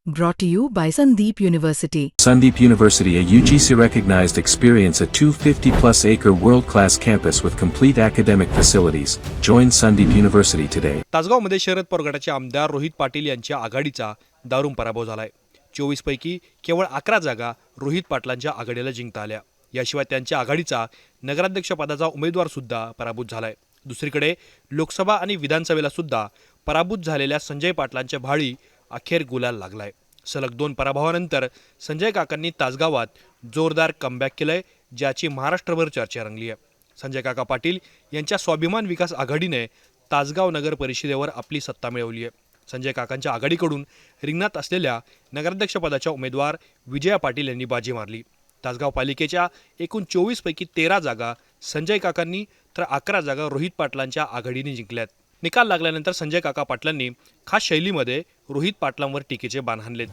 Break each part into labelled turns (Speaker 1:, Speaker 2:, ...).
Speaker 1: Brought to you by Sandeep University.
Speaker 2: Sandeep University, a UGC-recognized experience, a 250-plus acre world-class campus with complete academic facilities. Join Sandeep University today.
Speaker 3: तासगावमध्ये Sharad Pawar गटाचे आमदार रोहित पाटील यांच्या आघाडीचा दारुण पराभव झालाय. 24 पैकी केवळ 11 जागा रोहित पाटलांच्या आघाडीला जिंकता आल्या. याशिवाय त्यांच्या आघाडीचा नगराध्यक्ष पदाचा उमेदवार सुद्धा पराभूत झालाय. दुसरीकडे लोकसभा आणि विधानसभेला सुद्धा पराभूत झालेल्या संजय पाटलांच्या भाळी अखेर गुलाल लागलाय. सलग 2 पराभवानंतर संजय काकांनी तासगावात जोरदार कमबॅक केलंय, ज्याची महाराष्ट्रभर चर्चा रंगली आहे. संजय काका पाटील यांच्या स्वाभिमान विकास आघाडीने तासगाव नगर परिषदेवर आपली सत्ता मिळवली आहे. संजय काकांच्या आघाडीकडून रिंगणात असलेल्या नगराध्यक्षपदाच्या उमेदवार विजया पाटील यांनी बाजी मारली. तासगाव पालिकेच्या एकूण 24 पैकी 13 जागा संजय काकांनी तर 11 जागा रोहित पाटलांच्या आघाडीने जिंकल्यात. निकाल लागल्यानंतर संजय काका पाटलांनी खास शैलीमध्ये रोहित पाटलांवर टीकेचे बाण हाणलेत.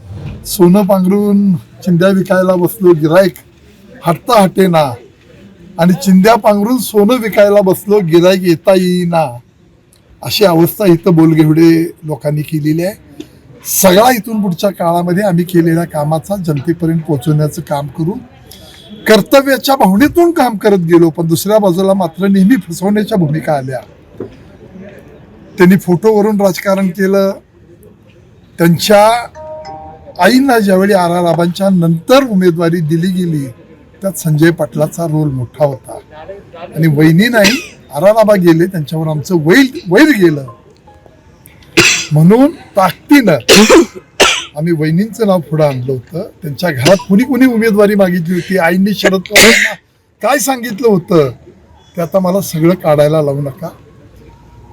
Speaker 4: सोनं पांघरून चिंध्या विकायला बसलो गिराईक हटता हटेना आणि चिंध्या पांघरून सोनं विकायला बसलो गिराईक येता येईना, अशी अवस्था इथं बोलगेवडे लोकांनी केलेली आहे. सगळा इथून पुढच्या काळामध्ये आम्ही केलेल्या कामाचा जनतेपर्यंत पोहोचवण्याचं काम करू. कर्तव्याच्या भावनेतून काम करत गेलो, पण दुसऱ्या बाजूला मात्र नेहमी फसवण्याच्या भूमिका आल्या. त्यांनी फोटोवरून राजकारण केलं. त्यांच्या आईंना ज्यावेळी आबांच्या नंतर उमेदवारी दिली गेली त्यात संजय पाटलाचा रोल मोठा होता आणि वहिनी नाही आबा गेले, त्यांच्यावर आमचं वैर गेलं. म्हणून ताकदीनं आम्ही वहिनींचं नाव पुढे आणलं होतं. त्यांच्या घरात कुणी उमेदवारी मागितली होती, आईंनी शरद पवारांना काय सांगितलं होतं ते आता मला सगळं काढायला लावू नका.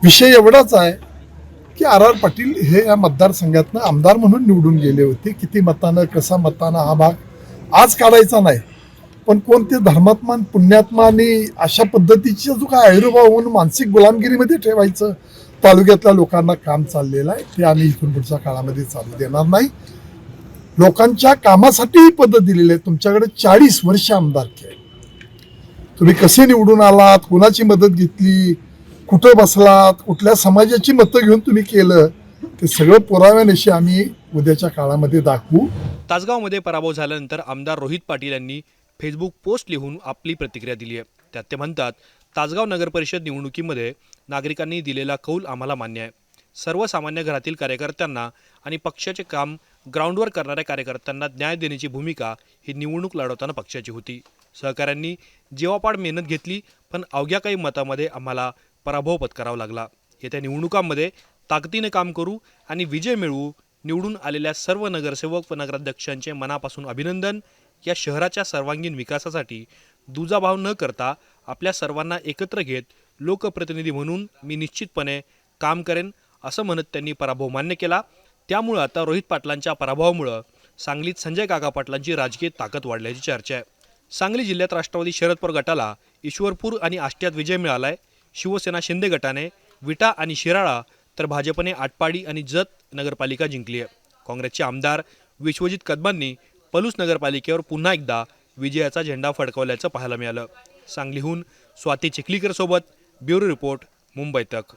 Speaker 4: विषय एवढाच आहे की पाटील हे या मतदारसंघातनं आमदार म्हणून निवडून गेले होते. किती मतानं कसा मतानं हा भाग आज काढायचा नाही, पण कोणते धर्मात्मा पुण्यात्मा आणि अशा पद्धतीचा जो काय आयुर्भाव होऊन मानसिक गुलामगिरीमध्ये ठेवायचं तालुक्यातल्या लोकांना काम चाललेलं आहे, ते आम्ही इथून पुढच्या काळामध्ये चालू देणार नाही. लोकांच्या कामासाठी ही पद्धत दिलेली आहे. तुमच्याकडे 40 वर्ष आमदारकी आहे. तुम्ही कसे निवडून आलात, कोणाची मदत घेतली, कुठं बसलात, कुठल्या समाजाची मतं घेऊन तुम्ही केलं, ते सगळं पुराव्यानिशी आम्ही उद्याच्या काळामध्ये दाखवू.
Speaker 3: तासगावमध्ये पराभव झाल्यानंतर आमदार रोहित पाटील यांनी फेसबुक पोस्ट लिहून आपली प्रतिक्रिया दिली आहे. त्यात ते म्हणतात, तासगाव नगर परिषद निवडणुकीमध्ये नागरिकांनी दिलेला कौल आम्हाला मान्य आहे. सर्वसामान्य घरातील कार्यकर्त्यांना आणि पक्षाचे काम ग्राउंडवर करणाऱ्या कार्यकर्त्यांना न्याय देण्याची भूमिका ही निवडणूक लढवताना पक्षाची होती. सहकाऱ्यांनी जीवापाड मेहनत घेतली, पण अवघ्या काही मतामध्ये आम्हाला पराभव पत्करावा लागला. येत्या निवडणुकांमध्ये ताकदीने काम करू आणि विजय मिळवू. निवडून आलेल्या सर्व नगरसेवक व नगराध्यक्षांचे मनापासून अभिनंदन. या शहराच्या सर्वांगीण विकासासाठी दुजाभाव न करता आपल्या सर्वांना एकत्र घेत लोकप्रतिनिधी म्हणून मी निश्चितपणे काम करेन, असं म्हणत त्यांनी पराभव मान्य केला. त्यामुळं आता रोहित पाटलांच्या पराभवामुळं सांगलीत संजय काका पाटलांची राजकीय ताकद वाढल्याची चर्चा आहे. सांगली जिल्ह्यात राष्ट्रवादी शरद पवार गटाला ईश्वरपूर आणि आष्ट्यात विजय मिळालाय. शिवसेना शिंदे गटाने विटा आणि शिराळा, तर भाजपने आटपाडी आणि जत नगरपालिका जिंकली आहे. काँग्रेसचे आमदार विश्वजित कदमांनी पलूस नगरपालिकेवर पुन्हा एकदा विजयाचा झेंडा फडकवल्याचं पाहायला मिळालं. सांगलीहून स्वाती चिखलीकर सोबत ब्युरो रिपोर्ट, मुंबई तक.